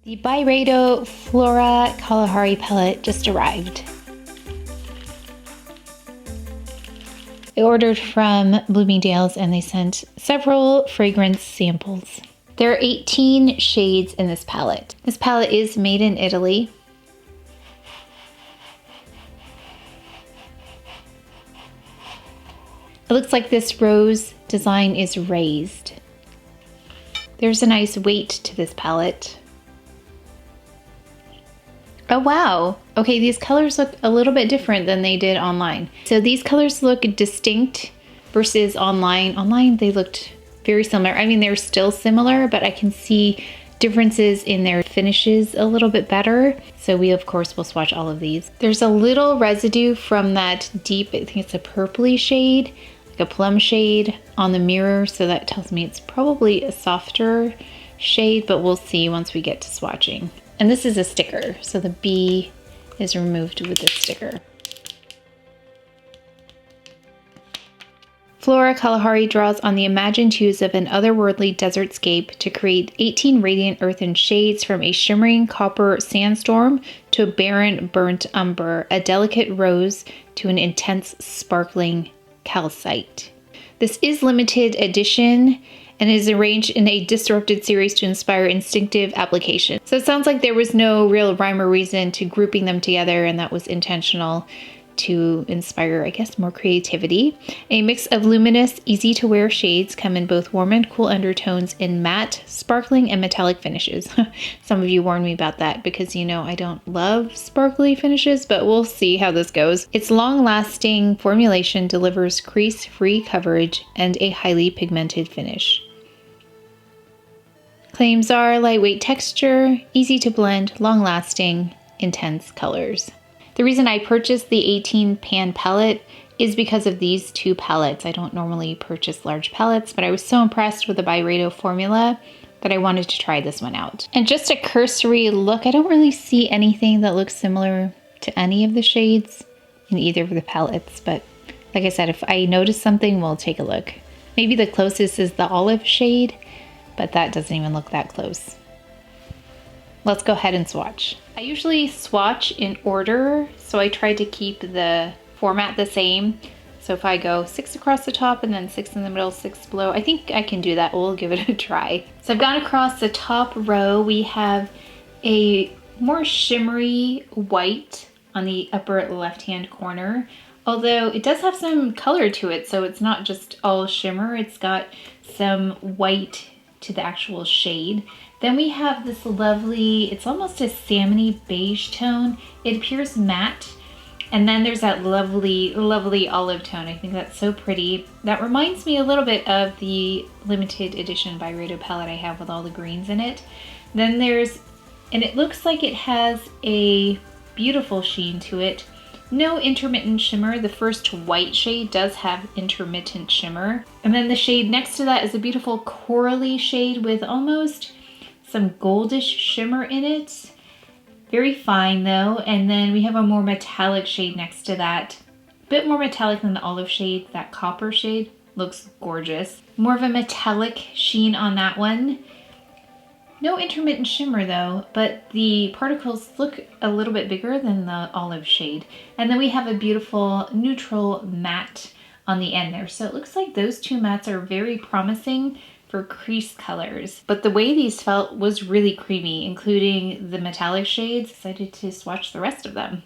The BYREDO Flora Kalahari palette just arrived. I ordered from Bloomingdale's and they sent several fragrance samples. There are 18 shades in this palette. This palette is made in Italy. It looks like this rose design is raised. There's a nice weight to this palette. Oh wow, okay, these colors look a little bit different than they did online. So these colors look distinct versus online. Online they looked very similar. I mean, they're still similar, but I can see differences in their finishes a little bit better. So we of course will swatch all of these. There's a little residue from that deep, I think it's a purpley shade, like a plum shade on the mirror. So that tells me it's probably a softer shade, but we'll see once we get to swatching. And this is a sticker, so the B is removed with the sticker. Flora Kalahari draws on the imagined hues of an otherworldly desertscape to create 18 radiant earthen shades, from a shimmering copper sandstorm to a barren burnt umber, a delicate rose to an intense sparkling calcite. This is limited edition and is arranged in a disrupted series to inspire instinctive application. So it sounds like there was no real rhyme or reason to grouping them together, and that was intentional to inspire, I guess, more creativity. A mix of luminous, easy to wear shades come in both warm and cool undertones in matte, sparkling, and metallic finishes. Some of you warned me about that because, you know, I don't love sparkly finishes, but we'll see how this goes. Its long-lasting formulation delivers crease-free coverage and a highly pigmented finish. Claims are lightweight texture, easy to blend, long-lasting, intense colors. The reason I purchased the 18 pan palette is because of these two palettes. I don't normally purchase large palettes, but I was so impressed with the BYREDO formula that I wanted to try this one out. And just a cursory look, I don't really see anything that looks similar to any of the shades in either of the palettes, but like I said, if I notice something, we'll take a look. Maybe the closest is the olive shade, but that doesn't even look that close. Let's go ahead and swatch. I usually swatch in order, so I try to keep the format the same. So if I go 6 across the top and then 6 in the middle, 6 below, I think I can do that. We'll give it a try. So I've gone across the top row. We have a more shimmery white on the upper left-hand corner, although it does have some color to it, so it's not just all shimmer. It's got some white to the actual shade. Then we have this lovely, it's almost a salmony beige tone. It appears matte. And then there's that lovely, lovely olive tone. I think that's so pretty. That reminds me a little bit of the limited edition BYREDO palette I have with all the greens in it. Then there's, and it looks like it has a beautiful sheen to it. No intermittent shimmer. The first white shade does have intermittent shimmer. And then the shade next to that is a beautiful corally shade with almost some goldish shimmer in it. Very fine though. And then we have a more metallic shade next to that. A bit more metallic than the olive shade. That copper shade looks gorgeous. More of a metallic sheen on that one. No intermittent shimmer though, but the particles look a little bit bigger than the olive shade. And then we have a beautiful neutral matte on the end there. So it looks like those two mattes are very promising for crease colors. But the way these felt was really creamy, including the metallic shades. Excited to swatch the rest of them.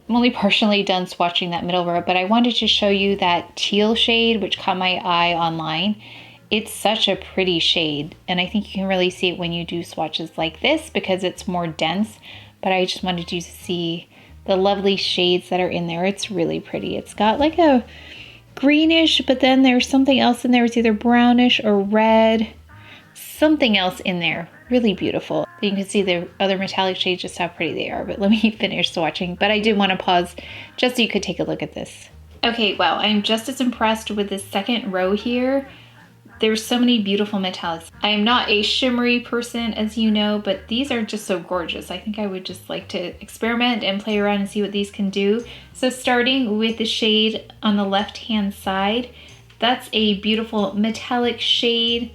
I'm only partially done swatching that middle row, but I wanted to show you that teal shade, which caught my eye online. It's such a pretty shade, and I think you can really see it when you do swatches like this because it's more dense, but I just wanted you to see the lovely shades that are in there. It's really pretty. It's got like a greenish, but then there's something else in there. It's either brownish or red, something else in there. Really beautiful. You can see the other metallic shades, just how pretty they are, but let me finish swatching. But I did want to pause just so you could take a look at this. Okay, wow, I'm just as impressed with this second row here. There's so many beautiful metallics. I am not a shimmery person, as you know, but these are just so gorgeous. I think I would just like to experiment and play around and see what these can do. So starting with the shade on the left-hand side, that's a beautiful metallic shade.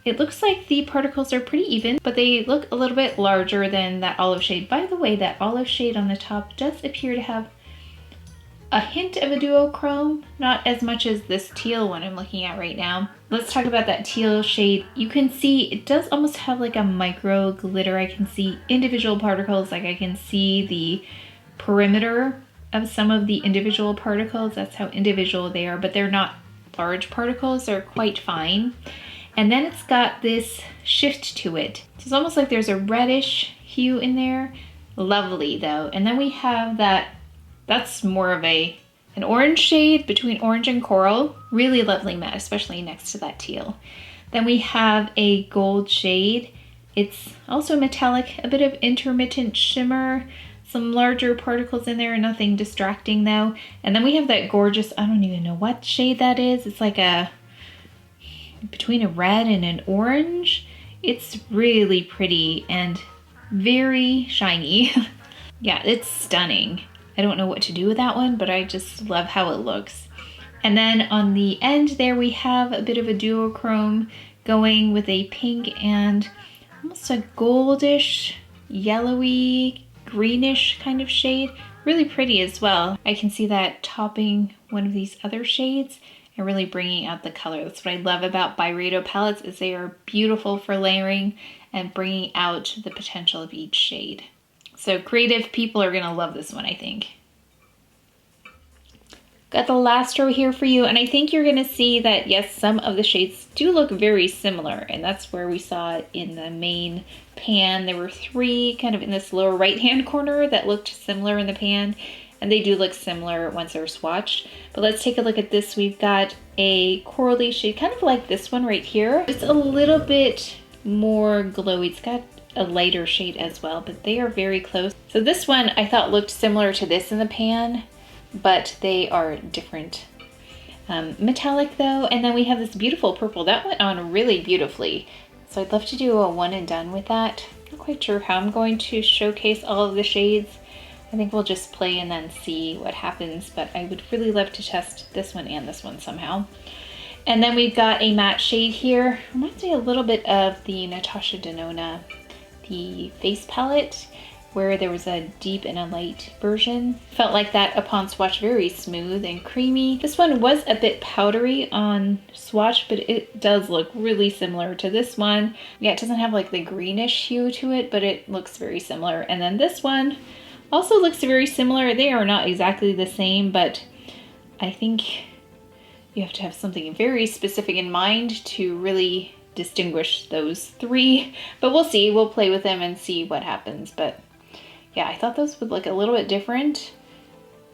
It looks like the particles are pretty even, but they look a little bit larger than that olive shade. By the way, that olive shade on the top does appear to have a hint of a duochrome, not as much as this teal one I'm looking at right now. Let's talk about that teal shade. You can see it does almost have like a micro glitter. I can see individual particles, like I can see the perimeter of some of the individual particles. That's how individual they are, but they're not large particles, they're quite fine. And then it's got this shift to it. So it's almost like there's a reddish hue in there. Lovely though. And then we have that's more of an orange shade between orange and coral. Really lovely matte, especially next to that teal. Then we have a gold shade. It's also metallic, a bit of intermittent shimmer, some larger particles in there, nothing distracting though. And then we have that gorgeous, I don't even know what shade that is. It's like between a red and an orange. It's really pretty and very shiny. Yeah, it's stunning. I don't know what to do with that one, but I just love how it looks. And then on the end there, we have a bit of a duochrome going with a pink and almost a goldish, yellowy, greenish kind of shade. Really pretty as well. I can see that topping one of these other shades and really bringing out the color. That's what I love about BYREDO palettes, is they are beautiful for layering and bringing out the potential of each shade. So creative people are gonna love this one, I think. Got the last row here for you, and I think you're gonna see that yes, some of the shades do look very similar, and that's where we saw it in the main pan. There were 3 kind of in this lower right-hand corner that looked similar in the pan, and they do look similar once they're swatched. But let's take a look at this. We've got a corally shade, kind of like this one right here. It's a little bit more glowy. It's got a lighter shade as well, but they are very close. So this one I thought looked similar to this in the pan, but they are different. Metallic though, and then we have this beautiful purple. That went on really beautifully. So I'd love to do a one and done with that. Not quite sure how I'm going to showcase all of the shades. I think we'll just play and then see what happens, but I would really love to test this one and this one somehow. And then we've got a matte shade here. Reminds me a little bit of the Natasha Denona, the face palette, where there was a deep and a light version. Felt like that upon swatch, very smooth and creamy. This one was a bit powdery on swatch, but it does look really similar to this one. Yeah, it doesn't have like the greenish hue to it, but it looks very similar. And then this one also looks very similar. They are not exactly the same, but I think you have to have something very specific in mind to really distinguish those 3. But we'll see, we'll play with them and see what happens. But yeah, I thought those would look a little bit different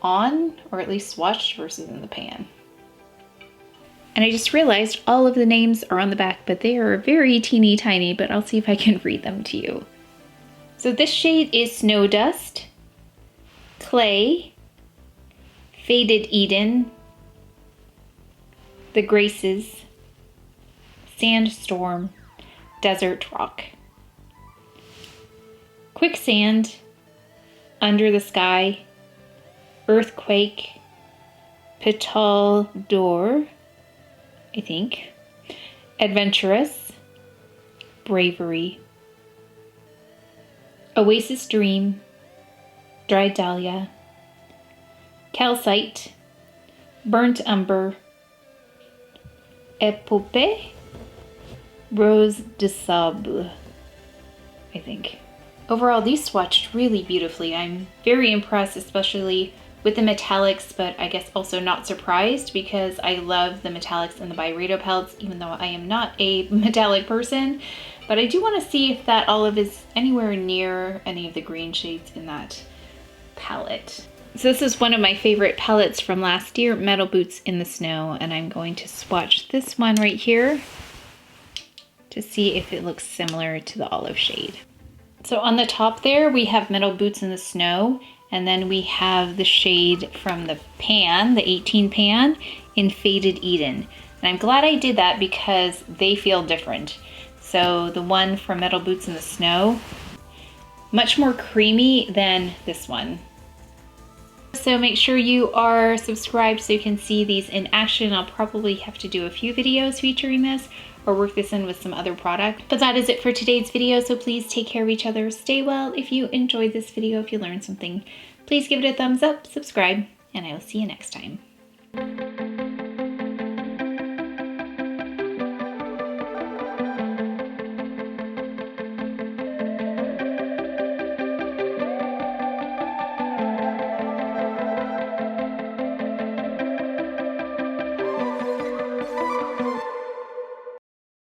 on, or at least swatched, versus in the pan. And I just realized all of the names are on the back, but they are very teeny tiny, but I'll see if I can read them to you. So this shade is Snow Dust, Clay, Faded Eden, The Graces, Sandstorm, Desert Rock, Quicksand, Under the Sky, Earthquake, Petal d'Or, I think, Adventurous, Bravery, Oasis Dream, Dry Dahlia, Calcite, Burnt Umber, Epopee, Rose de Sable, I think. Overall, these swatched really beautifully. I'm very impressed, especially with the metallics, but I guess also not surprised because I love the metallics in the BYREDO palettes, even though I am not a metallic person. But I do want to see if that olive is anywhere near any of the green shades in that palette. So this is one of my favorite palettes from last year, Metal Boots in the Snow, and I'm going to swatch this one right here to see if it looks similar to the olive shade. So on the top there, we have Metal Boots in the Snow, and then we have the shade from the pan, the 18 pan, in Faded Eden. And I'm glad I did that because they feel different. So the one from Metal Boots in the Snow, much more creamy than this one. So make sure you are subscribed so you can see these in action. I'll probably have to do a few videos featuring this, or work this in with some other product. But that is it for today's video, so please take care of each other, stay well. If you enjoyed this video, if you learned something, please give it a thumbs up, subscribe, and I will see you next time.